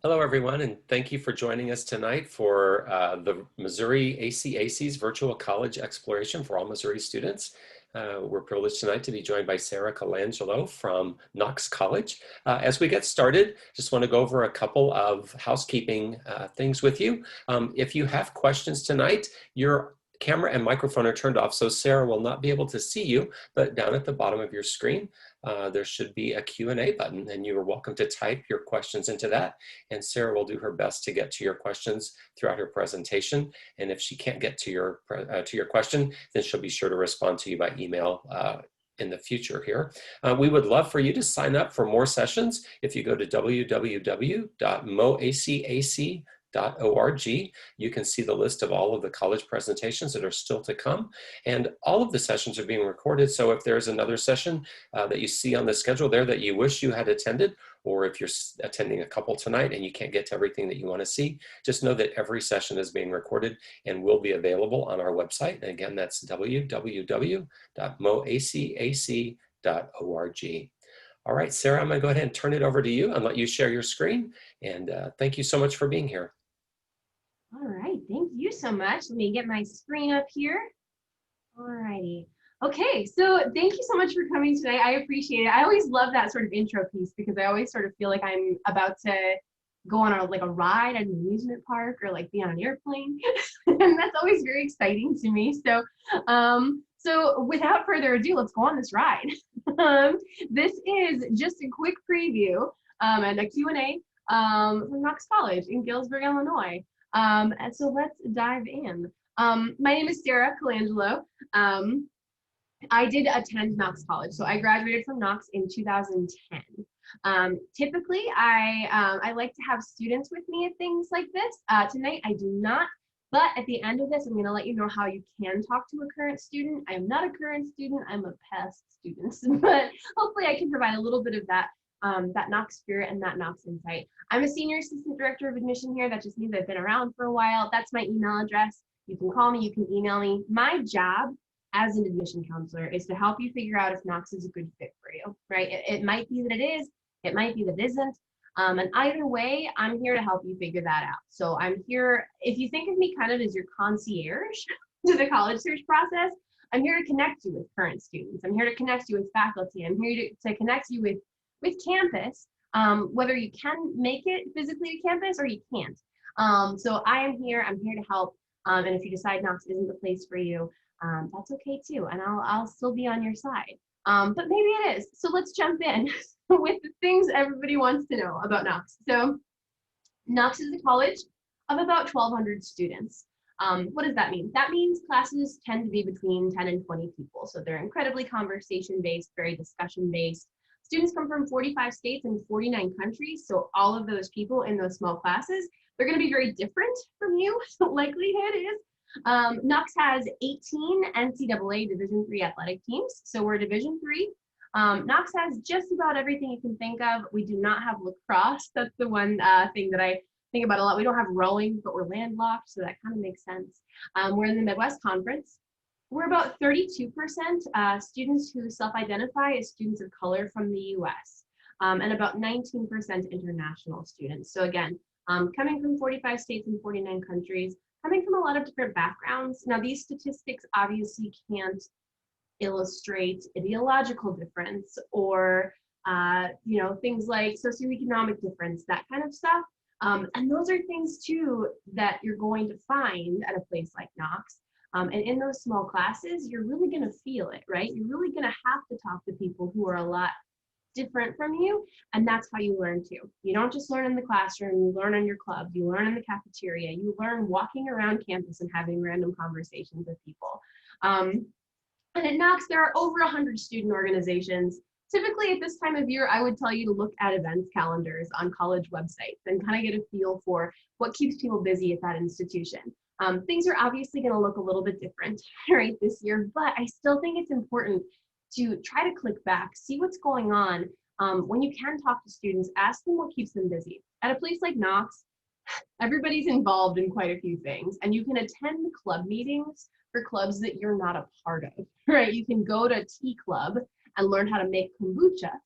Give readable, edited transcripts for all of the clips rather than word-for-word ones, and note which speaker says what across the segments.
Speaker 1: Hello, everyone, and thank you for joining us tonight for the Missouri ACAC's Virtual College Exploration for all Missouri students. We're privileged tonight to be joined by Sarah Colangelo from Knox College. As we get started, just want to go over a couple of housekeeping things with you. If you have questions tonight, your camera and microphone are turned off, so Sarah will not be able to see you, but down at the bottom of your screen, there should be a Q&A button, and you are welcome to type your questions into that, and Sarah will do her best to get to your questions throughout her presentation. And if she can't get to your question, then she'll be sure to respond to you by email in the future here. We would love for you to sign up for more sessions. If you go to www.moacac.org, you can see the list of all of the college presentations that are still to come. And all of the sessions are being recorded. So if there's another session that you see on the schedule there that you wish you had attended, or if you're attending a couple tonight and you can't get to everything that you want to see, just know that every session is being recorded and will be available on our website. And again, that's www.moacac.org. All right, Sarah, I'm going to go ahead and turn it over to you and let you share your screen. And thank you so much for being here.
Speaker 2: All right, thank you so much. Let me get my screen up here. All righty. Okay, so thank you so much for coming tonight. I appreciate it. I always love that sort of intro piece because I always sort of feel like I'm about to go on a ride at an amusement park or like be on an airplane. And that's always very exciting to me. So without further ado, let's go on this ride. This is just a quick preview and a Q&A from Knox College in Galesburg, Illinois. And so let's dive in. My name is Sarah Colangelo. I did attend Knox College, so I graduated from Knox in 2010. Typically, I like to have students with me at things like this. Tonight, I do not, but at the end of this, I'm going to let you know how you can talk to a current student. I am not a current student, I'm a past student, but hopefully I can provide a little bit of that Knox spirit and that Knox insight. I'm a senior assistant director of admission here. That just means I've been around for a while. That's my email address. You can call me, you can email me. My job as an admission counselor is to help you figure out if Knox is a good fit for you, right? It might be that it is, it might be that it isn't. And either way, I'm here to help you figure that out. So I'm here, if you think of me kind of as your concierge to the college search process, I'm here to connect you with current students. I'm here to connect you with faculty. I'm here to connect you with campus, whether you can make it physically to campus or you can't. So I'm here to help. And if you decide Knox isn't the place for you, that's okay too. And I'll still be on your side. But maybe it is. So let's jump in with the things everybody wants to know about Knox. So Knox is a college of about 1,200 students. What does that mean? That means classes tend to be between 10 and 20 people. So they're incredibly conversation-based, very discussion-based. Students come from 45 states and 49 countries. So all of those people in those small classes, they're going to be very different from you. The likelihood is Knox has 18 NCAA Division III athletic teams. So we're Division III. Knox has just about everything you can think of. We do not have lacrosse. That's the one thing that I think about a lot. We don't have rowing, but we're landlocked, so that kind of makes sense. We're in the Midwest Conference. We're about 32% students who self-identify as students of color from the US, and about 19% international students. So again, coming from 45 states and 49 countries, coming from a lot of different backgrounds. Now, these statistics obviously can't illustrate ideological difference or things like socioeconomic difference, that kind of stuff. And those are things too that you're going to find at a place like Knox. And in those small classes, you're really going to feel it, right? You're really going to have to talk to people who are a lot different from you, and that's how you learn too. You don't just learn in the classroom, you learn in your clubs, you learn in the cafeteria, you learn walking around campus and having random conversations with people. And at Knox, there are over 100 student organizations. Typically at this time of year, I would tell you to look at events calendars on college websites and kind of get a feel for what keeps people busy at that institution. Things are obviously going to look a little bit different right this year, but I still think it's important to try to click back, see what's going on. When you can talk to students, ask them what keeps them busy. At a place like Knox, everybody's involved in quite a few things, and you can attend club meetings for clubs that you're not a part of, right? You can go to tea club and learn how to make kombucha.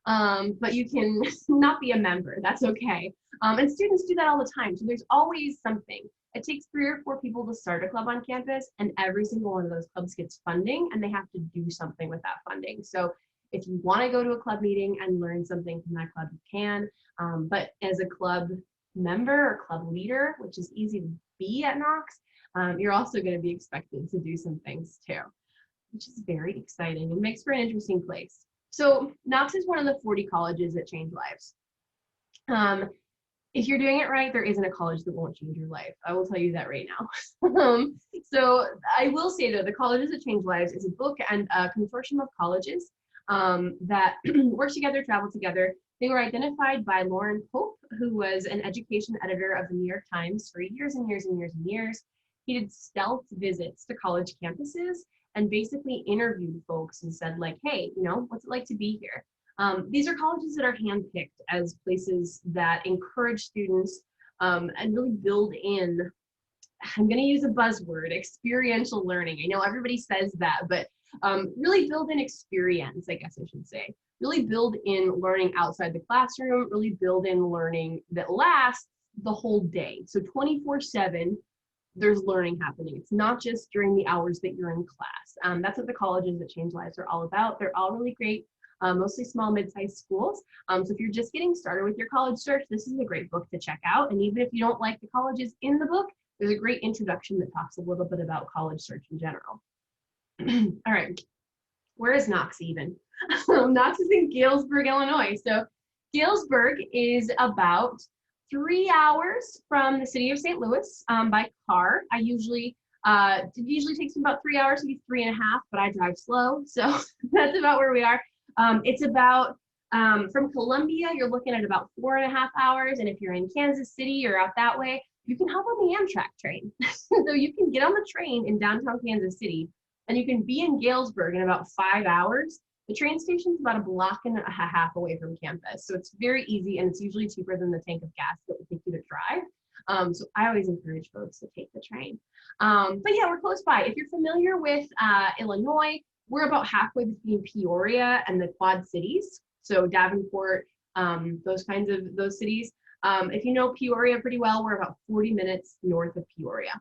Speaker 2: but you can not be a member. That's okay. And students do that all the time. So there's always something. It takes 3 or 4 people to start a club on campus, and every single one of those clubs gets funding, and they have to do something with that funding. So if you want to go to a club meeting and learn something from that club, you can. But as a club member or club leader, which is easy to be at Knox, you're also going to be expected to do some things too, which is very exciting and makes for an interesting place. So Knox is one of the 40 colleges that change lives. If you're doing it right, there isn't a college that won't change your life. I will tell you that right now. So I will say though, the Colleges That Change Lives is a book and a consortium of colleges that work together, travel together. They were identified by Lauren Pope, who was an education editor of the New York Times for years and years and years and years. He did stealth visits to college campuses and basically interviewed folks and said like, hey, you know, what's it like to be here? These are colleges that are handpicked as places that encourage students and really build in, I'm going to use a buzzword, experiential learning. I know everybody says that, but really build in experience, I guess I should say. Really build in learning outside the classroom, really build in learning that lasts the whole day. So 24/7, there's learning happening. It's not just during the hours that you're in class. That's what the Colleges That Change Lives are all about. They're all really great. Mostly small, mid-sized schools. So if you're just getting started with your college search, this is a great book to check out. And even if you don't like the colleges in the book, there's a great introduction that talks a little bit about college search in general. All right, where is Knox even? Knox is in Galesburg, Illinois. So Galesburg is about 3 hours from the city of St. Louis by car. It usually takes me about 3 hours, maybe 3.5, but I drive slow. So that's about where we are. It's about, from Columbia, you're looking at about 4.5 hours. And if you're in Kansas City or out that way, you can hop on the Amtrak train. So you can get on the train in downtown Kansas City and you can be in Galesburg in about 5 hours. The train station's about 1.5 blocks away from campus. So it's very easy and it's usually cheaper than the tank of gas that would take you to drive. So I always encourage folks to take the train. But yeah, we're close by. If you're familiar with Illinois, we're about halfway between Peoria and the Quad Cities. So Davenport, those cities. If you know Peoria pretty well, we're about 40 minutes north of Peoria.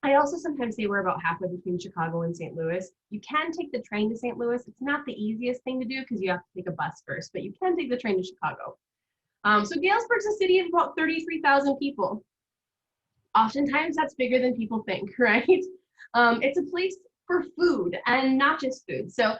Speaker 2: I also sometimes say we're about halfway between Chicago and St. Louis. You can take the train to St. Louis. It's not the easiest thing to do because you have to take a bus first, but you can take the train to Chicago. So Galesburg's a city of about 33,000 people. Oftentimes that's bigger than people think, right? It's a place for food and not just food. So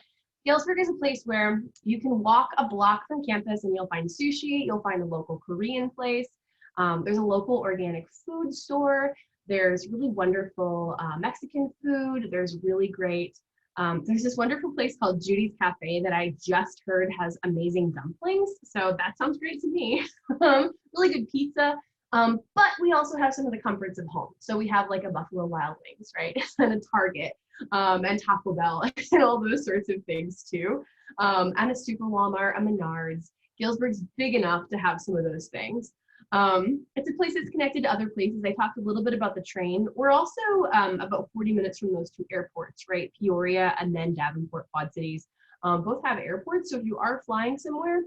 Speaker 2: Galesburg is a place where you can walk a block from campus and you'll find sushi, you'll find a local Korean place. There's a local organic food store. There's really wonderful Mexican food. There's really great, there's this wonderful place called Judy's Cafe that I just heard has amazing dumplings. So that sounds great to me. Really good pizza. But we also have some of the comforts of home. So we have like a Buffalo Wild Wings, right? And a Target and Taco Bell and all those sorts of things too. And a Super Walmart, a Menards. Galesburg's big enough to have some of those things. It's a place that's connected to other places. I talked a little bit about the train. We're also about 40 minutes from those 2 airports, right? Peoria and then Davenport, Quad Cities. Both have airports. So if you are flying somewhere,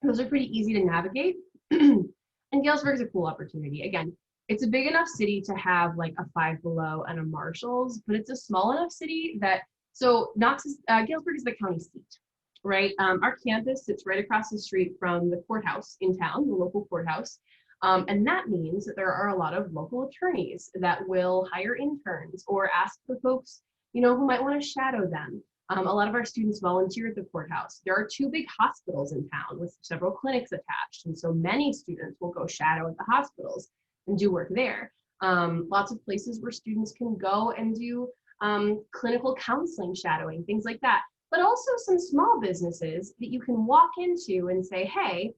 Speaker 2: those are pretty easy to navigate. And Galesburg is a cool opportunity. Again, it's a big enough city to have like a Five Below and a Marshalls, but it's a small enough city that, so Galesburg is the county seat, right? Our campus sits right across the street from the courthouse in town, the local courthouse. And that means that there are a lot of local attorneys that will hire interns or ask for folks, you know, who might want to shadow them. A lot of our students volunteer at the courthouse. There are 2 big hospitals in town with several clinics attached. And so many students will go shadow at the hospitals and do work there. Lots of places where students can go and do clinical counseling shadowing, things like that. But also some small businesses that you can walk into and say, hey,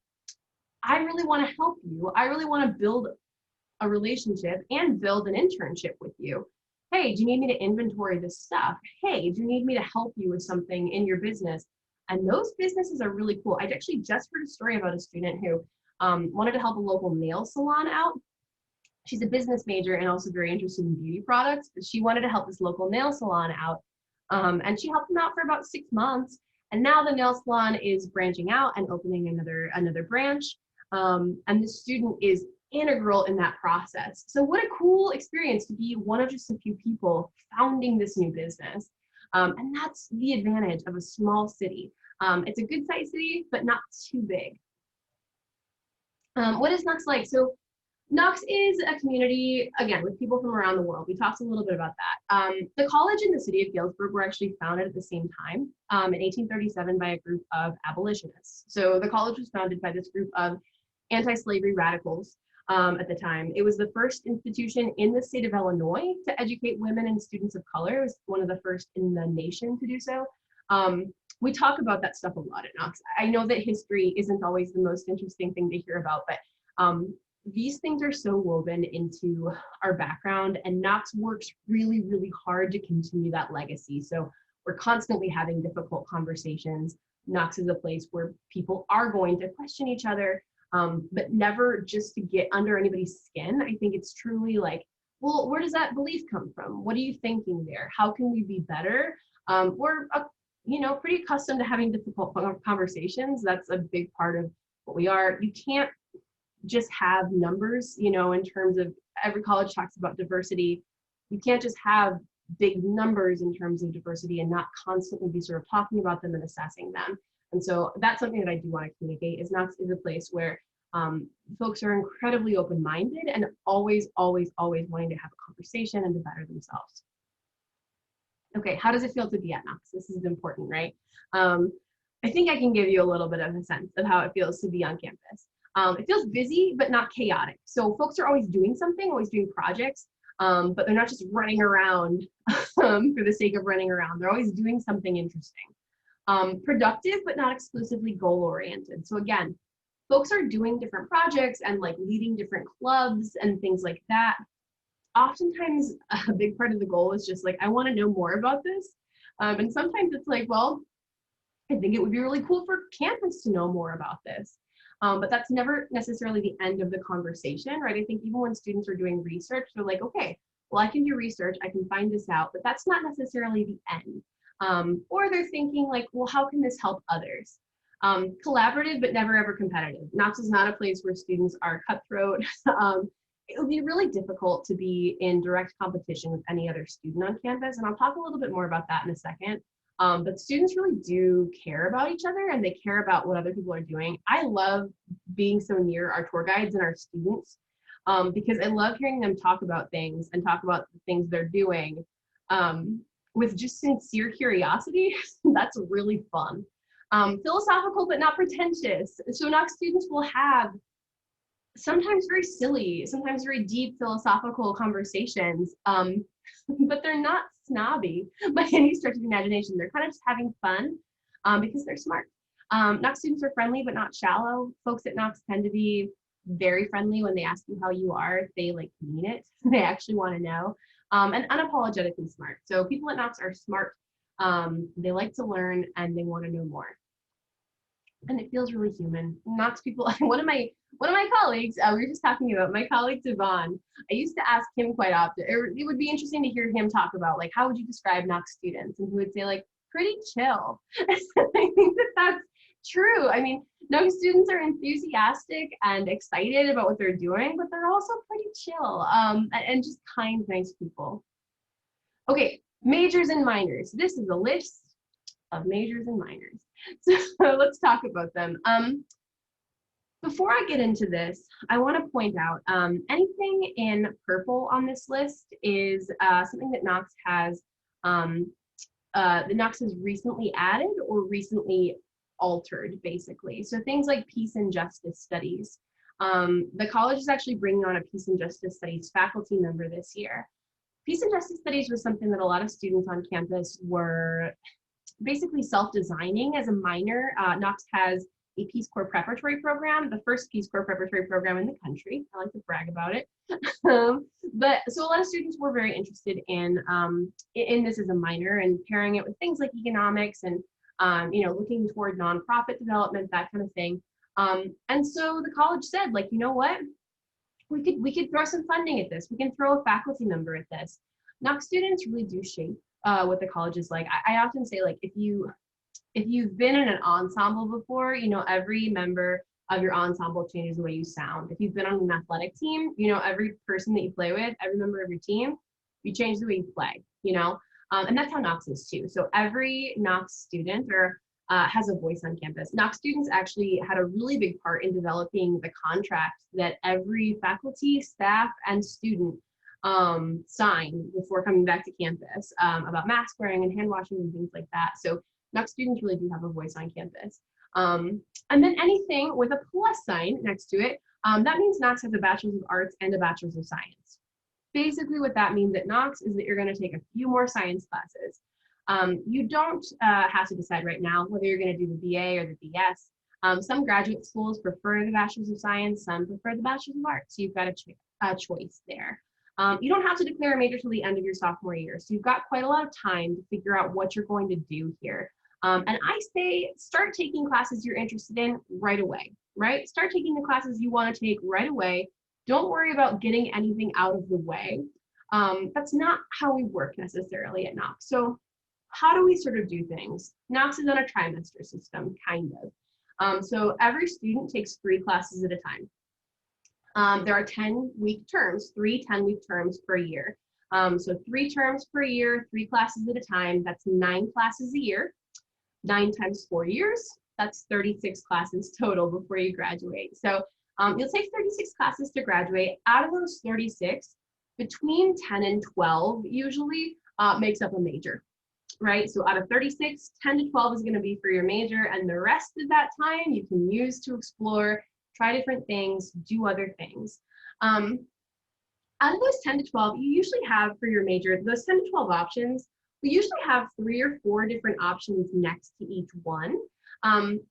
Speaker 2: I really want to help you. I really want to build a relationship and build an internship with you. Hey, do you need me to inventory this stuff? Hey, do you need me to help you with something in your business? And those businesses are really cool. I actually just heard a story about a student who wanted to help a local nail salon out. She's a business major and also very interested in beauty products, but she wanted to help this local nail salon out. And she helped them out for about 6 months. And now the nail salon is branching out and opening another branch. And the student is integral in that process. So what a cool experience to be one of just a few people founding this new business. And that's the advantage of a small city. It's a good sized city, but not too big. What is Knox like? So Knox is a community, again, with people from around the world. We talked a little bit about that. The college and the city of Galesburg were actually founded at the same time in 1837 by a group of abolitionists. So the college was founded by this group of anti-slavery radicals at the time. It was the first institution in the state of Illinois to educate women and students of color. It was one of the first in the nation to do so. We talk about that stuff a lot at Knox. I know that history isn't always the most interesting thing to hear about, but these things are so woven into our background, and Knox works really, really hard to continue that legacy. So we're constantly having difficult conversations. Knox is a place where people are going to question each other, but never just to get under anybody's skin. I think it's truly like, well, where does that belief come from? What are you thinking there? How can we be better? We're pretty accustomed to having difficult conversations. That's a big part of what we are. You can't just have numbers, in terms of every college talks about diversity. You can't just have big numbers in terms of diversity and not constantly be sort of talking about them and assessing them. And so that's something that I do want to communicate, is Knox is a place where folks are incredibly open-minded and always, always, always wanting to have a conversation and to better themselves. Okay, how does it feel to be at Knox? This is important, right? I think I can give you a little bit of a sense of how it feels to be on campus. It feels busy, but not chaotic. So folks are always doing something, always doing projects, but they're not just running around for the sake of running around. They're always doing something interesting. Productive, but not exclusively goal-oriented. So again, folks are doing different projects and like leading different clubs and things like that. Oftentimes, a big part of the goal is just like, I want to know more about this. And sometimes it's like, well, I think it would be really cool for campus to know more about this. But that's never necessarily the end of the conversation, right? I think even when students are doing research, they're like, okay, well, I can do research, I can find this out, but that's not necessarily the end. Or they're thinking like, well, how can this help others? Collaborative, but never ever competitive. Knox is not a place where students are cutthroat. It would be really difficult to be in direct competition with any other student on campus. And I'll talk a little bit more about that in a second. But students really do care about each other, and they care about what other people are doing. I love being so near our tour guides and our students because I love hearing them talk about things and talk about the things they're doing with just sincere curiosity. That's really fun. Philosophical, but not pretentious. So Knox students will have sometimes very silly, sometimes very deep philosophical conversations, but they're not snobby by any stretch of the imagination. They're kind of just having fun because they're smart. Knox students are friendly, but not shallow. Folks at Knox tend to be very friendly when they ask you how you are. They like mean it. They actually want to know, and unapologetically smart. So people at Knox are smart. They like to learn and they want to know more. And it feels really human. Knox people, one of my colleagues, we were just talking about my colleague Devon. I used to ask him quite often, it would be interesting to hear him talk about like, how would you describe Knox students? And he would say like, pretty chill. I think that that's true. I mean, Knox students are enthusiastic and excited about what they're doing, but they're also pretty chill and just kind, nice people. Okay, majors and minors. This is a list of majors and minors. So let's talk about them. Before I get into this, I want to point out anything in purple on this list is something that Knox has recently added or recently altered, basically. So things like peace and justice studies. The college is actually bringing on a peace and justice studies faculty member this year. Peace and justice studies was something that a lot of students on campus were basically self-designing as a minor. Knox has a Peace Corps preparatory program, the first Peace Corps preparatory program in the country. I like to brag about it. But so a lot of students were very interested in this as a minor and pairing it with things like economics and looking toward nonprofit development, that kind of thing. And so the college said, like, you know what? We could throw some funding at this. We can throw a faculty member at this. Knox students really do shape what the college is like. I often say, like, if you if you've been in an ensemble before, you know, every member of your ensemble changes the way you sound. If you've been on an athletic team, you know, every person that you play with, every member of your team, you change the way you play, you know? And that's how Knox is too. So every Knox student has a voice on campus. Knox students actually had a really big part in developing the contract that every faculty, staff, and student sign before coming back to campus about mask wearing and hand washing and things like that. So Knox students really do have a voice on campus. And then anything with a plus sign next to it, that means Knox has a Bachelor's of Arts and a Bachelor's of Science. Basically what that means at Knox is that you're going to take a few more science classes. You don't have to decide right now whether you're going to do the BA or the BS. Some graduate schools prefer the Bachelor's of Science, some prefer the Bachelor's of Arts, so you've got a choice there. You don't have to declare a major till the end of your sophomore year, so you've got quite a lot of time to figure out what you're going to do here. And I say start taking classes you're interested in right away, right? Start taking the classes you want to take right away. Don't worry about getting anything out of the way. That's not how we work necessarily at Knox. So how do we sort of do things? Knox is on a trimester system, kind of. So every student takes 3 classes at a time. There are 10-week terms, 3 10-week terms per year. So 3 terms per year, 3 classes at a time, that's 9 classes a year. 9 times 4 years, that's 36 classes total before you graduate. So you'll take 36 classes to graduate. Out of those 36, between 10 and 12 usually makes up a major, right? So out of 36, 10 to 12 is gonna be for your major, and the rest of that time you can use to explore, try different things, do other things. Out of those 10 to 12, you usually have for your major, those 10 to 12 options, we usually have 3 or 4 different options next to each one.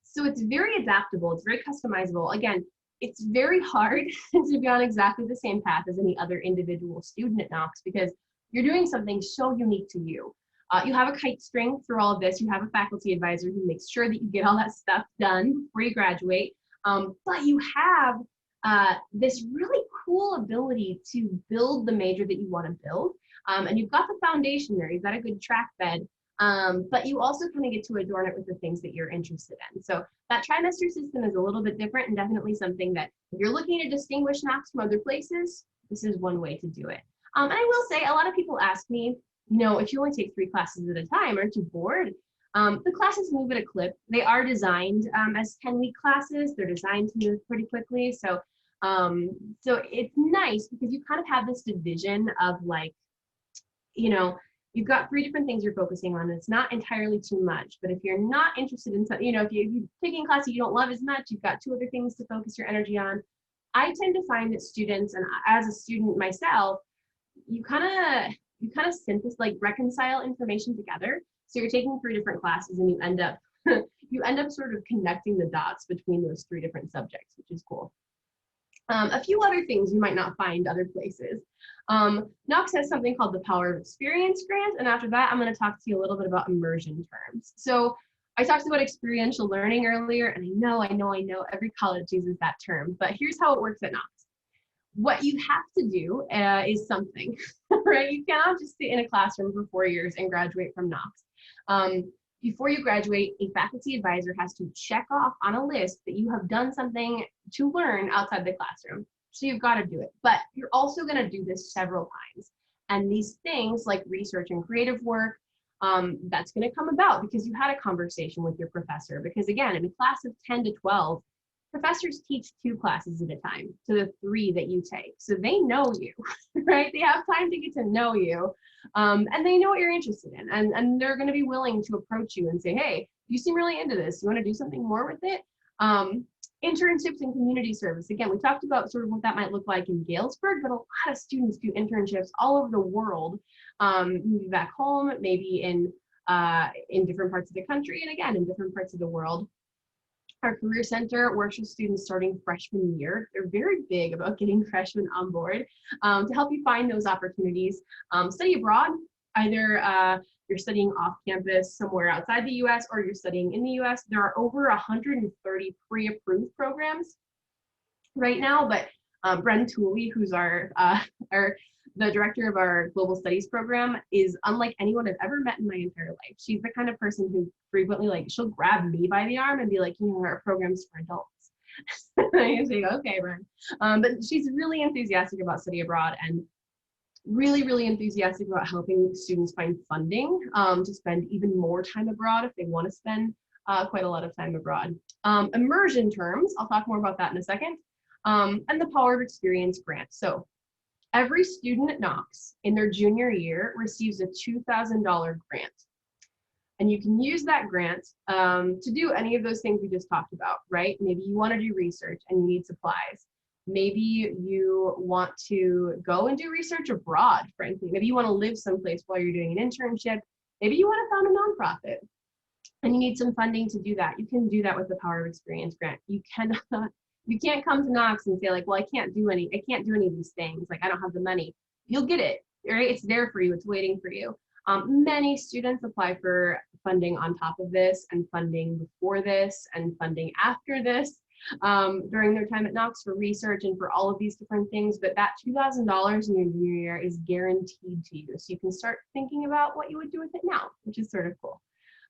Speaker 2: So it's very adaptable, it's very customizable. Again, it's very hard to be on exactly the same path as any other individual student at Knox because you're doing something so unique to you. You have a kite string through all of this. You have a faculty advisor who makes sure that you get all that stuff done before you graduate. But you have this really cool ability to build the major that you want to build. And you've got the foundation there, you've got a good track bed, but you also kind of get to adorn it with the things that you're interested in. So that trimester system is a little bit different and definitely something that if you're looking to distinguish Knox from other places, this is one way to do it. And I will say, a lot of people ask me, you know, if you only take 3 classes at a time, aren't you bored? The classes move at a clip. They are designed as 10-week classes. They're designed to move pretty quickly. So it's nice because you kind of have this division of like, you know, you've got 3 different things you're focusing on. And it's not entirely too much, but if you're not interested in, you know, if you're taking a class that you don't love as much, you've got 2 other things to focus your energy on. I tend to find that students, and as a student myself, you kind of synthesize, like reconcile information together. So you're taking 3 different classes and you end up sort of connecting the dots between those 3 different subjects, which is cool. A few other things you might not find other places. Knox has something called the Power of Experience grant, and after that, I'm going to talk to you a little bit about immersion terms. So I talked about experiential learning earlier, and I know every college uses that term, but here's how it works at Knox. What you have to do is something, right? You cannot just sit in a classroom for 4 years and graduate from Knox. Before you graduate, a faculty advisor has to check off on a list that you have done something to learn outside the classroom. So you've got to do it, but you're also going to do this several times. And these things like research and creative work, that's going to come about because you had a conversation with your professor. Because again, in a class of 10 to 12, professors teach 2 classes at a time to the 3 that you take. So they know you, right? They have time to get to know you, and they know what you're interested in. And they're going to be willing to approach you and say, hey, you seem really into this. You want to do something more with it? Internships and community service. Again, we talked about sort of what that might look like in Galesburg, but a lot of students do internships all over the world, maybe back home, maybe in different parts of the country, and again, in different parts of the world. Our Career Center works with students starting freshman year. They're very big about getting freshmen on board to help you find those opportunities. Study abroad, either you're studying off campus somewhere outside the US or you're studying in the US. There are over 130 pre-approved programs right now, but Bren Tooley, who's the director of our global studies program, is unlike anyone I've ever met in my entire life. She's the kind of person who frequently, like, she'll grab me by the arm and be like, you know, our program's for adults. I say, okay, Vern. But she's really enthusiastic about study abroad and really, really enthusiastic about helping students find funding to spend even more time abroad if they want to spend quite a lot of time abroad. Immersion terms, I'll talk more about that in a second, and the Power of Experience grant. So every student at Knox in their junior year receives a $2,000 grant. And you can use that grant to do any of those things we just talked about, right? Maybe you want to do research and you need supplies. Maybe you want to go and do research abroad, frankly. Maybe you want to live someplace while you're doing an internship. Maybe you want to found a nonprofit and you need some funding to do that. You can do that with the Power of Experience grant. You can't come to Knox and say, like, well, I can't do any of these things. Like, I don't have the money. You'll get it, right? It's there for you. It's waiting for you. Many students apply for funding on top of this and funding before this and funding after this during their time at Knox for research and for all of these different things. But that $2,000 in your junior year is guaranteed to you. So you can start thinking about what you would do with it now, which is sort of cool.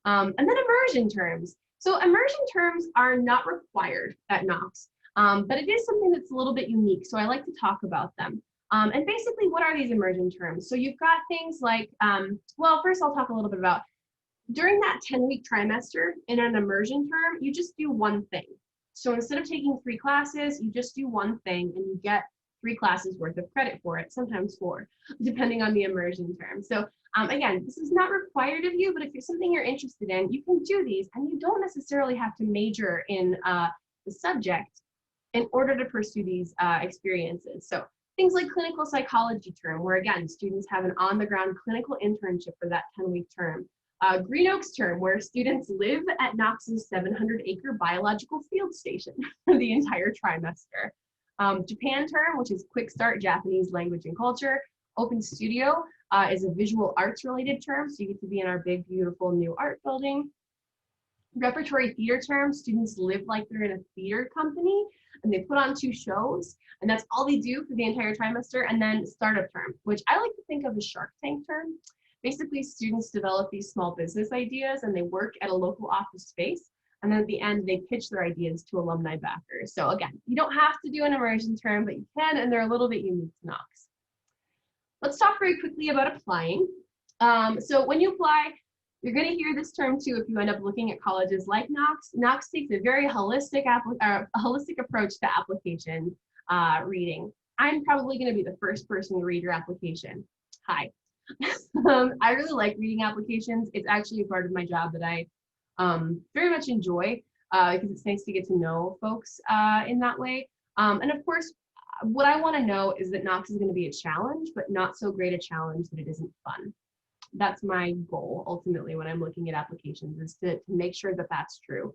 Speaker 2: And then immersion terms. So immersion terms are not required at Knox, but it is something that's a little bit unique. So I like to talk about them. And basically, what are these immersion terms? So you've got things like, well, first I'll talk a little bit about, during that 10-week trimester in an immersion term, you just do one thing. So instead of taking 3 classes, you just do one thing and you get 3 classes worth of credit for it, sometimes 4, depending on the immersion term. So again, this is not required of you, but if it's something you're interested in, you can do these and you don't necessarily have to major in the subject in order to pursue these experiences. So things like clinical psychology term, where again, students have an on-the-ground clinical internship for that 10-week term. Green Oaks term, where students live at Knox's 700-acre biological field station for the entire trimester. Japan term, which is Quick Start Japanese Language and Culture. Open Studio is a visual arts related term, so you get to be in our big, beautiful new art building. Repertory theater term, students live like they're in a theater company and they put on 2 shows and that's all they do for the entire trimester. And then startup term, which I like to think of as Shark Tank term. Basically, students develop these small business ideas and they work at a local office space. And then at the end, they pitch their ideas to alumni backers. So again, you don't have to do an immersion term, but you can, and they're a little bit unique to Knox. Let's talk very quickly about applying. So when you apply, you're going to hear this term too if you end up looking at colleges like Knox. Knox takes a very holistic approach to application reading. I'm probably going to be the first person to read your application. Hi. I really like reading applications. It's actually a part of my job that I very much enjoy because it's nice to get to know folks in that way. And of course, what I want to know is that Knox is going to be a challenge, but not so great a challenge that it isn't fun. That's my goal ultimately when I'm looking at applications, is to make sure that that's true.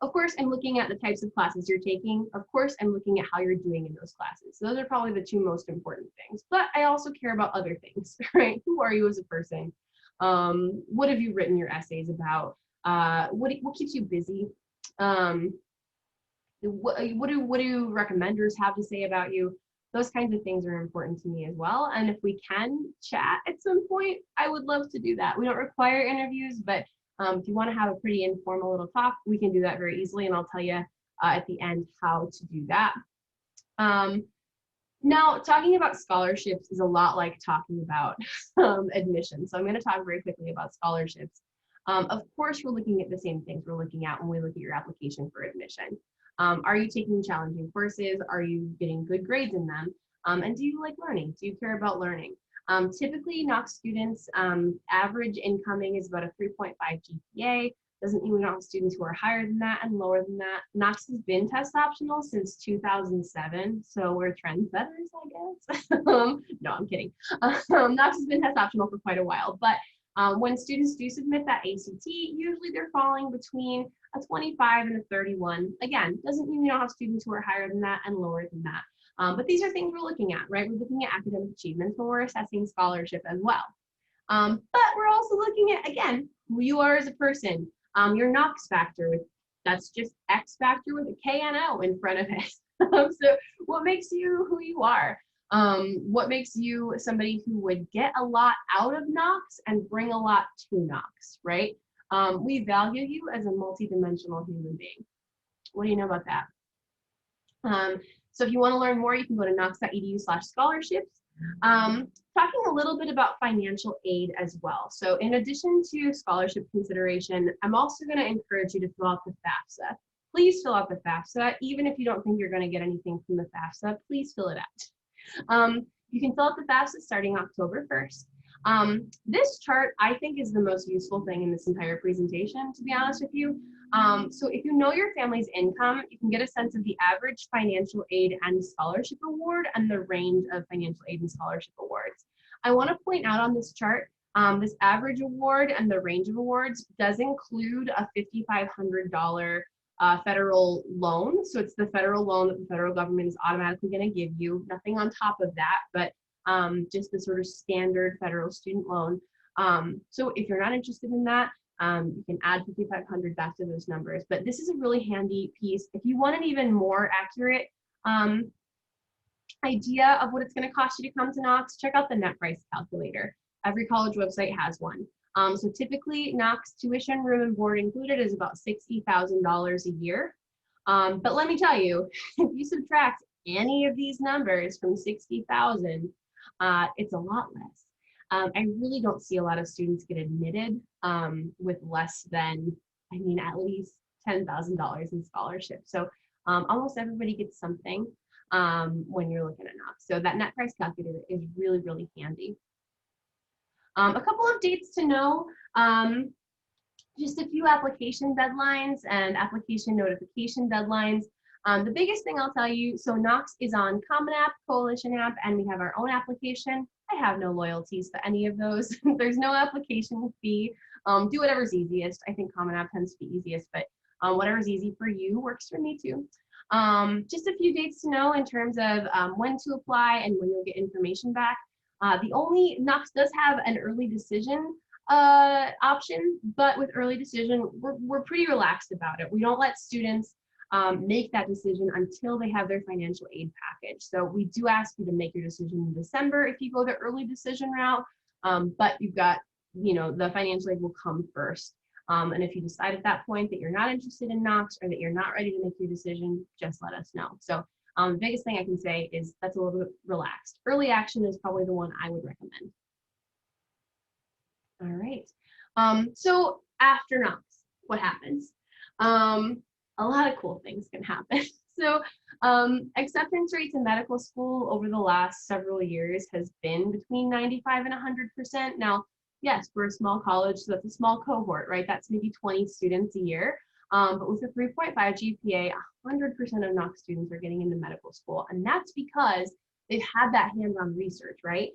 Speaker 2: Of course, I'm looking at the types of classes you're taking. Of course, I'm looking at how you're doing in those classes. So those are probably the 2 most important things. But I also care about other things, right? Who are you as a person? What have you written your essays about? What keeps you busy? What do recommenders have to say about you? Those kinds of things are important to me as well. And if we can chat at some point, I would love to do that. We don't require interviews, but if you want to have a pretty informal little talk, we can do that very easily. And I'll tell you at the end how to do that. Now, talking about scholarships is a lot like talking about admission. So I'm going to talk very quickly about scholarships. Of course, we're looking at the same things we're looking at when we look at your application for admission. Are you taking challenging courses? Are you getting good grades in them? And do you like learning? Do you care about learning? Typically, Knox students' average incoming is about a 3.5 GPA. Doesn't mean we don't have students who are higher than that and lower than that. Knox has been test optional since 2007, so we're trendsetters, I guess. No, I'm kidding. Knox has been test optional for quite a while, but when students do submit that ACT, usually they're falling between a 25 and a 31. Again, doesn't mean we don't have students who are higher than that and lower than that. But these are things we're looking at, right? We're looking at academic achievements when we're assessing scholarship as well. But we're also looking at, again, who you are as a person. Your Knox factor, that's just X factor with a K and O in front of it. So what makes you who you are? What makes you somebody who would get a lot out of Knox and bring a lot to Knox, right? We value you as a multidimensional human being. What do you know about that? So if you want to learn more, you can go to knox.edu/scholarships. Talking a little bit about financial aid as well. So in addition to scholarship consideration, I'm also going to encourage you to fill out the FAFSA. Please fill out the FAFSA. Even if you don't think you're going to get anything from the FAFSA, please fill it out. You can fill out the FAFSA starting October 1st. This chart, I think, is the most useful thing in this entire presentation, to be honest with you. So if you know your family's income, you can get a sense of the average financial aid and scholarship award and the range of financial aid and scholarship awards. I want to point out on this chart, this average award and the range of awards does include a $5,500 federal loan. So it's the federal loan that the federal government is automatically going to give you, nothing on top of that, but just the sort of standard federal student loan. So if you're not interested in that, you can add 5,500 back to those numbers, but this is a really handy piece. If you want an even more accurate idea of what it's going to cost you to come to Knox, check out the net price calculator. Every college website has one. So typically Knox tuition, room and board included is about $60,000 a year. But let me tell you, if you subtract any of these numbers from 60,000, it's a lot less. I really don't see a lot of students get admitted with less than, I mean, at least $10,000 in scholarship. So almost everybody gets something when you're looking at Knox. So that net price calculator is really, really handy. A couple of dates to know, just a few application deadlines and application notification deadlines. The biggest thing I'll tell you, so Knox is on Common App, Coalition App, and we have our own application. I have no loyalties to any of those. There's no application fee. Do whatever's easiest. I think Common App tends to be easiest, but whatever's easy for you works for me too. Just a few dates to know in terms of when to apply and when you'll get information back. Knox does have an early decision option, but with early decision, we're pretty relaxed about it. We don't let students make that decision until they have their financial aid package. So we do ask you to make your decision in December if you go the early decision route, but you've got, the financial aid will come first. And if you decide at that point that you're not interested in Knox or that you're not ready to make your decision, just let us know. So the biggest thing I can say is that's a little bit relaxed. Early action is probably the one I would recommend. All right. So after Knox, what happens? A lot of cool things can happen. So acceptance rates in medical school over the last several years has been between 95 and 100%. Now, yes, we're a small college, so that's a small cohort, right? That's maybe 20 students a year. But with a 3.5 GPA, 100% of Knox students are getting into medical school. And that's because they've had that hands-on research, right?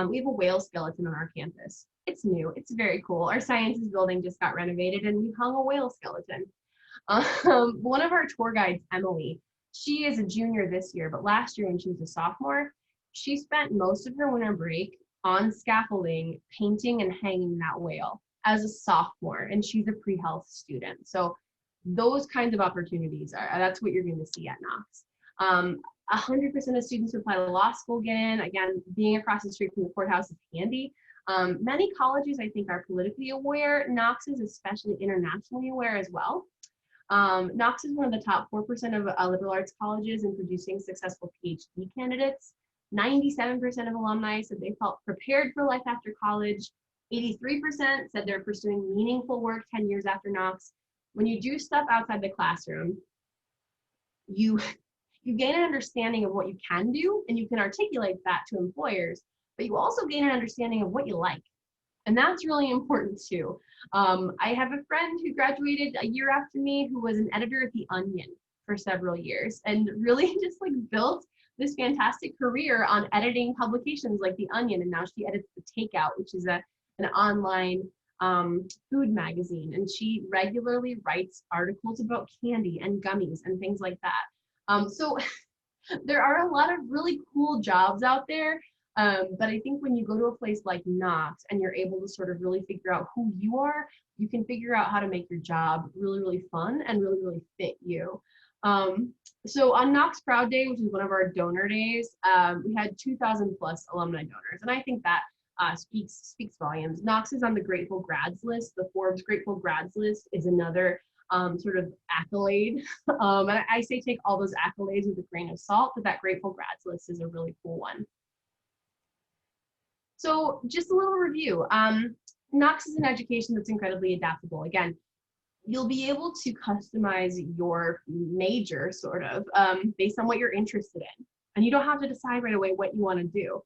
Speaker 2: We have a whale skeleton on our campus. It's new, it's very cool. Our sciences building just got renovated and we hung a whale skeleton. One of our tour guides, Emily, she is a junior this year, but last year when she was a sophomore, she spent most of her winter break on scaffolding, painting and hanging that whale as a sophomore, and she's a pre-health student. So those kinds of opportunities that's what you're going to see at Knox. 100% of students who apply to law school get in. Again, being across the street from the courthouse is handy. Many colleges, I think, are politically aware. Knox is especially internationally aware as well. Knox is one of the top 4% of liberal arts colleges in producing successful PhD candidates. 97% of alumni said they felt prepared for life after college. 83% said they're pursuing meaningful work 10 years after Knox. When you do stuff outside the classroom, you gain an understanding of what you can do, and you can articulate that to employers, but you also gain an understanding of what you like. And that's really important too. I have a friend who graduated a year after me who was an editor at The Onion for several years and really just built this fantastic career on editing publications like The Onion. And now she edits The Takeout, which is an online food magazine. And she regularly writes articles about candy and gummies and things like that. So there are a lot of really cool jobs out there. But I think when you go to a place like Knox and you're able to sort of really figure out who you are, you can figure out how to make your job really, really fun and really, really fit you. So on Knox Proud Day, which is one of our donor days, we had 2,000 plus alumni donors, and I think that speaks volumes. Knox is on the Grateful Grads list. The Forbes Grateful Grads list is another sort of accolade. And I say take all those accolades with a grain of salt, but that Grateful Grads list is a really cool one. So just a little review. Knox is an education that's incredibly adaptable. Again, you'll be able to customize your major sort of based on what you're interested in. And you don't have to decide right away what you want to do.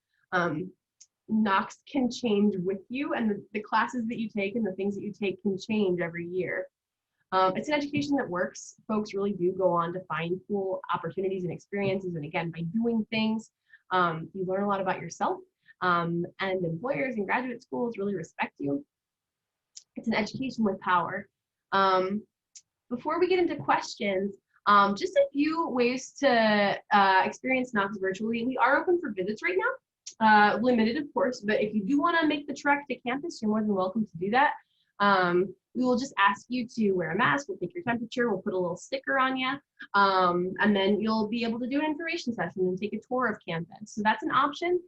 Speaker 2: Knox can change with you, and the classes that you take and the things that you take can change every year. It's an education that works. Folks really do go on to find cool opportunities and experiences. And again, by doing things, you learn a lot about yourself. And employers and graduate schools really respect you. It's an education with power. Before we get into questions, just a few ways to experience Knox virtually. We are open for visits right now, limited of course, but if you do want to make the trek to campus, you're more than welcome to do that. We will just ask you to wear a mask, we'll take your temperature, we'll put a little sticker on you, and then you'll be able to do an information session and take a tour of campus. So that's an option.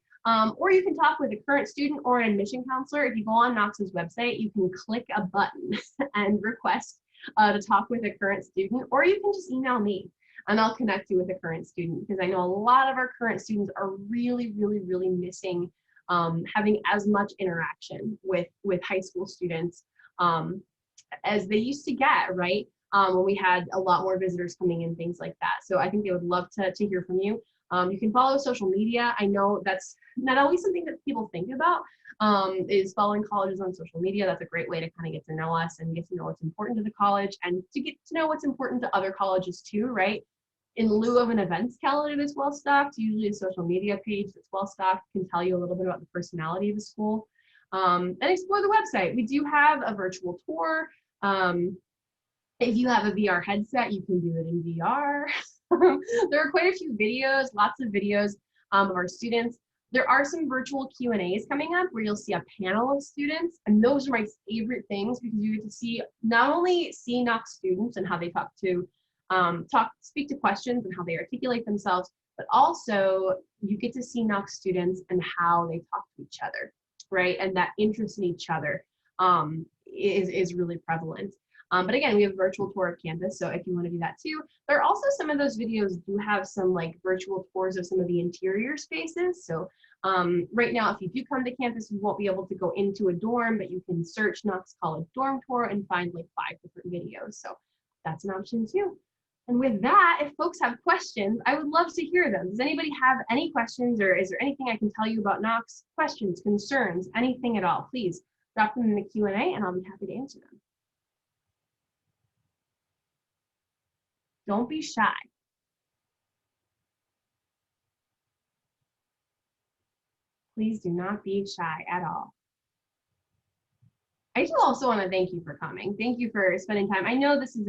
Speaker 2: Or you can talk with a current student or an admission counselor. If you go on Knox's website, you can click a button and request to talk with a current student, or you can just email me and I'll connect you with a current student, because I know a lot of our current students are really, really, really missing having as much interaction with high school students as they used to get, right? When we had a lot more visitors coming in, things like that. So I think they would love to hear from you. You can follow social media. I know that's not always something that people think about, is following colleges on social media. That's a great way to kind of get to know us and get to know what's important to the college, and to get to know what's important to other colleges too, right? In lieu of an events calendar that's well stocked, usually a social media page that's well stocked can tell you a little bit about the personality of the school. And explore the website. We do have a virtual tour. If you have a VR headset, you can do it in VR. There are quite a few videos, lots of videos of our students. There are some virtual Q&As coming up where you'll see a panel of students, and those are my favorite things, because you get to see, not only see Knox students and how they speak to questions and how they articulate themselves, but also you get to see Knox students and how they talk to each other, right? And that interest in each other is really prevalent. But again, we have a virtual tour of campus, so if you want to do that too. There are also some of those videos do have some like virtual tours of some of the interior spaces. So right now, if you do come to campus, you won't be able to go into a dorm, but you can search Knox College dorm tour and find like 5 different videos. So that's an option too. And with that, if folks have questions, I would love to hear them. Does anybody have any questions, or is there anything I can tell you about Knox? Questions, concerns, anything at all? Please drop them in the Q&A and I'll be happy to answer them. Don't be shy. Please do not be shy at all. I do also want to thank you for coming. Thank you for spending time. I know this is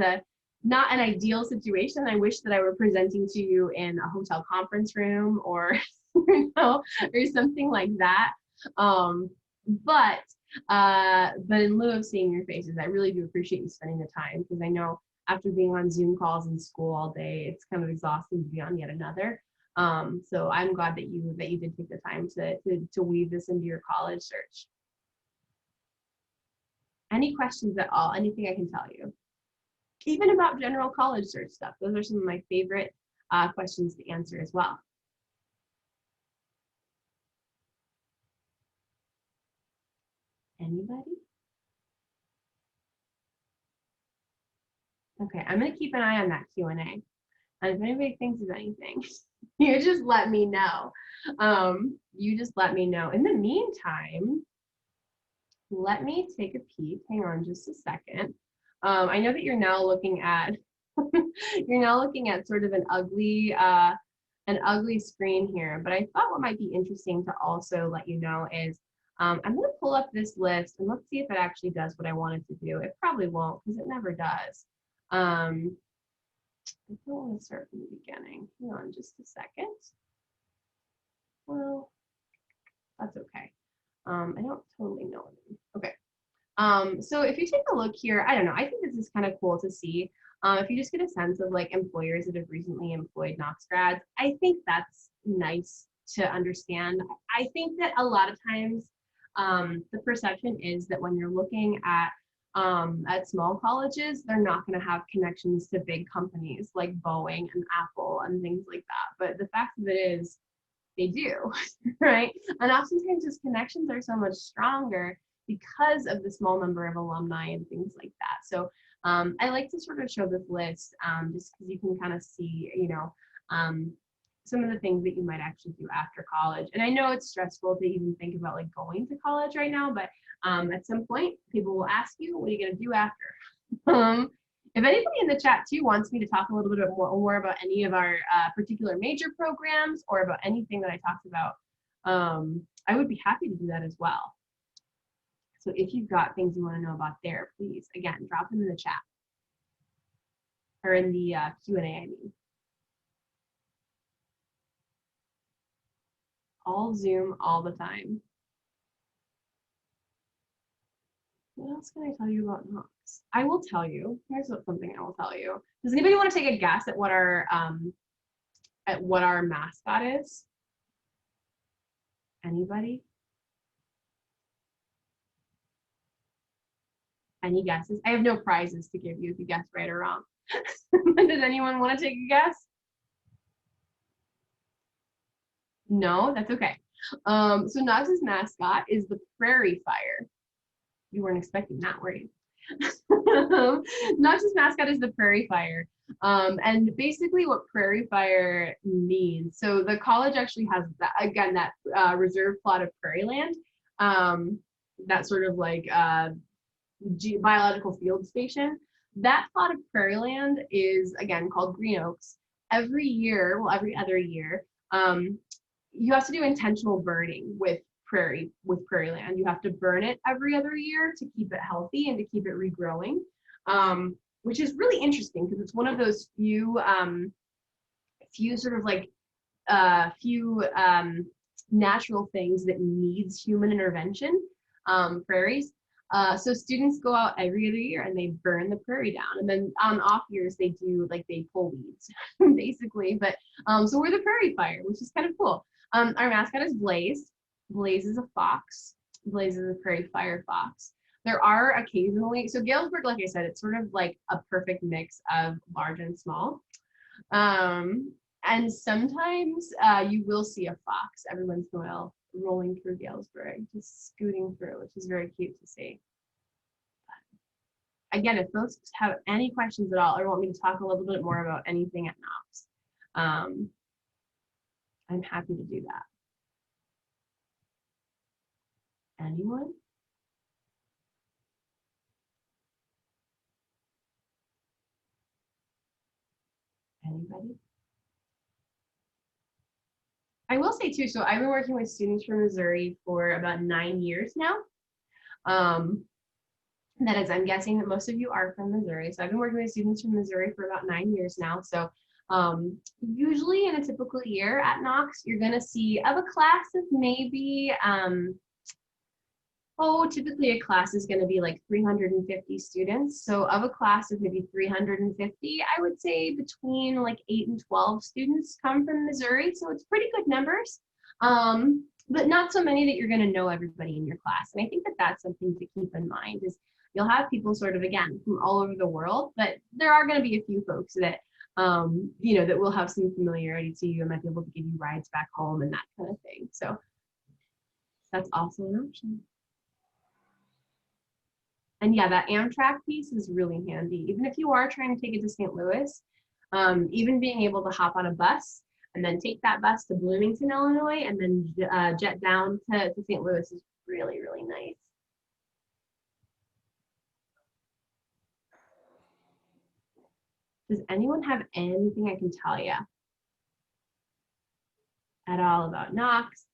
Speaker 2: not an ideal situation. I wish that I were presenting to you in a hotel conference room or, or something like that. But in lieu of seeing your faces, I really do appreciate you spending the time, because I know after being on Zoom calls in school all day, it's kind of exhausting to be on yet another. So I'm glad that you did take the time to weave this into your college search. Any questions at all? Anything I can tell you? Even about general college search stuff. Those are some of my favorite questions to answer as well. Anybody? Okay, I'm gonna keep an eye on that Q&A. And if anybody thinks of anything, you just let me know. You just let me know. In the meantime, let me take a peek. Hang on just a second. I know that you're now looking at sort of an ugly screen here, but I thought what might be interesting to also let you know is I'm going to pull up this list and let's see if it actually does what I want it to do. It probably won't, because it never does. I don't want to start from the beginning. Hang on just a second. Well, that's okay. I don't totally know. Okay. So if you take a look here, I don't know, I think this is kind of cool to see. If you just get a sense of like employers that have recently employed Knox grads, I think that's nice to understand. I think that a lot of times the perception is that when you're looking at small colleges, they're not going to have connections to big companies like Boeing and Apple and things like that. But the fact of it is, they do, right? And oftentimes those connections are so much stronger because of the small number of alumni and things like that. So I like to sort of show this list just because you can kind of see, some of the things that you might actually do after college. And I know it's stressful to even think about like going to college right now, but at some point people will ask you, what are you going to do after? If anybody in the chat too wants me to talk a little bit more about any of our particular major programs or about anything that I talked about, I would be happy to do that as well. So if you've got things you want to know about there, please, again, drop them in the chat or in the Q&A, I mean. All Zoom all the time. What else can I tell you about Knox? I will tell you. Here's something I will tell you. Does anybody want to take a guess at what our mascot is? Anybody? Any guesses? I have no prizes to give you if you guess right or wrong. Does anyone want to take a guess? No, that's okay. So Knox's mascot is the prairie fire. You weren't expecting that, were you? Knox's mascot is the prairie fire. And basically what prairie fire means, so the college actually has that, again, that reserved plot of prairie land, that sort of like biological field station. That plot of prairie land is, again, called Green Oaks. Every year, well, every other year, you have to do intentional burning with prairie land. You have to burn it every other year to keep it healthy and to keep it regrowing, which is really interesting because it's one of those few sort of like natural things that needs human intervention, prairies. So students go out every other year and they burn the prairie down, and then on off years they pull weeds basically. But so we're the prairie fire, which is kind of cool. Our mascot is Blaze. Blaze is a fox. Blaze is a prairie fire fox. There are occasionally, so Galesburg, like I said, it's sort of like a perfect mix of large and small. And sometimes you will see a fox every once in a while rolling through Galesburg, just scooting through, which is very cute to see. But again, if folks have any questions at all or want me to talk a little bit more about anything at Knox, I'm happy to do that. Anyone? Anybody? I will say too, so I've been working with students from Missouri for about 9 years now. That is, I'm guessing that most of you are from Missouri. So I've been working with students from Missouri for about 9 years now. So usually in a typical year at Knox, you're gonna see of a class of maybe, typically a class is gonna be like 350 students. So of a class of maybe 350, I would say between like 8 and 12 students come from Missouri. So it's pretty good numbers, but not so many that you're gonna know everybody in your class. And I think that that's something to keep in mind is you'll have people sort of, again, from all over the world, but there are gonna be a few folks that, that will have some familiarity to you and might be able to give you rides back home and that kind of thing. So that's also an option. And yeah, that Amtrak piece is really handy. Even if you are trying to take it to St. Louis, even being able to hop on a bus and then take that bus to Bloomington, Illinois, and then jet down to St. Louis is really, really nice. Does anyone have anything I can tell you at all about Knox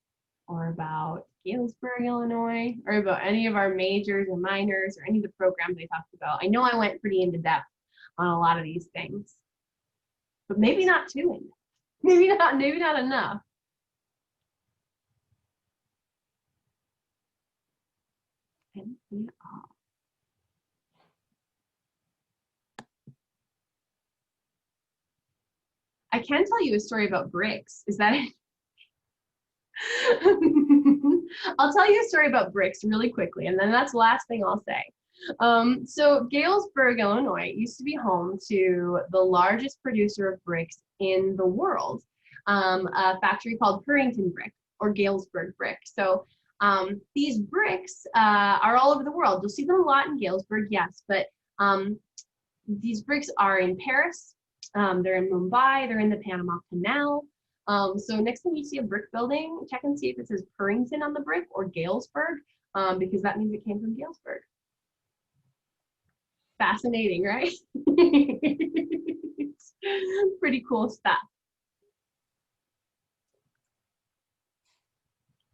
Speaker 2: or about Galesburg, Illinois, or about any of our majors or minors or any of the programs I talked about? I know I went pretty into depth on a lot of these things, but maybe not too in depth. Maybe not enough. Anything at all. I can tell you a story about bricks. Is that it? I'll tell you a story about bricks really quickly, and then that's the last thing I'll say. So Galesburg, Illinois used to be home to the largest producer of bricks in the world, a factory called Purrington Brick or Galesburg Brick. So these bricks are all over the world. You'll see them a lot in Galesburg, yes, but these bricks are in Paris, they're in Mumbai, they're in the Panama Canal. So next time you see a brick building, check and see if it says Purrington on the brick or Galesburg, because that means it came from Galesburg. Fascinating, right? Pretty cool stuff.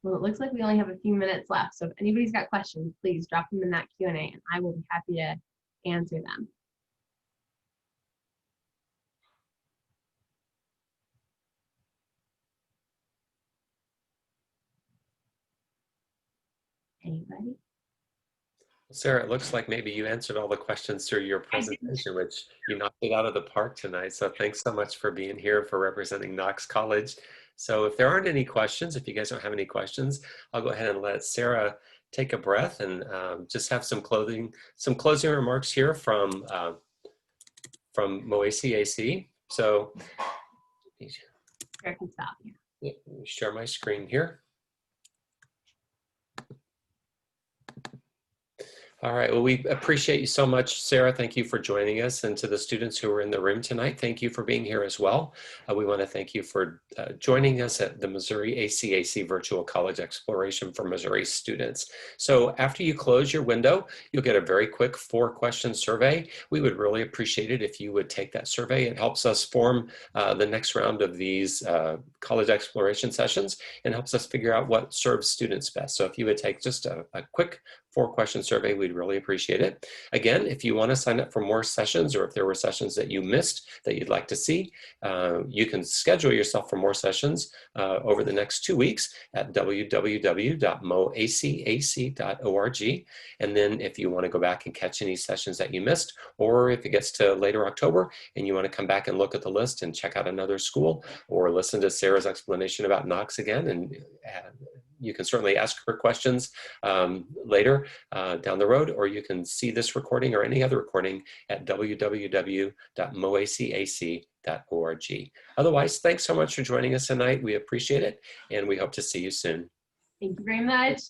Speaker 2: Well, it looks like we only have a few minutes left, so if anybody's got questions, please drop them in that Q&A, and I will be happy to answer them. Anybody?
Speaker 1: Sarah, it looks like maybe you answered all the questions through your presentation, which you knocked it out of the park tonight. So thanks so much for being here, for representing Knox College. So if there aren't any questions, if you guys don't have any questions, I'll go ahead and let Sarah take a breath and just have some closing remarks here from MOACAC. So
Speaker 2: I can stop.
Speaker 1: let me share my screen here. All right, well, we appreciate you so much, Sarah. Thank you for joining us, and to the students who are in the room tonight, thank you for being here as well. We want to thank you for joining us at the Missouri ACAC Virtual College Exploration for Missouri students. So after you close your window, you'll get a very quick 4-question survey. We would really appreciate it if you would take that survey. It helps us form the next round of these college exploration sessions and helps us figure out what serves students best. So if you would take just a quick 4-question survey, we'd really appreciate it. Again, if you want to sign up for more sessions, or if there were sessions that you missed that you'd like to see, you can schedule yourself for more sessions over the next 2 weeks at www.moacac.org. And then if you want to go back and catch any sessions that you missed, or if it gets to later October and you want to come back and look at the list and check out another school, or listen to Sarah's explanation about Knox again, and you can certainly ask her questions later down the road, or you can see this recording or any other recording at www.moacac.org. Otherwise, thanks so much for joining us tonight. We appreciate it, and we hope to see you soon.
Speaker 2: Thank you very much.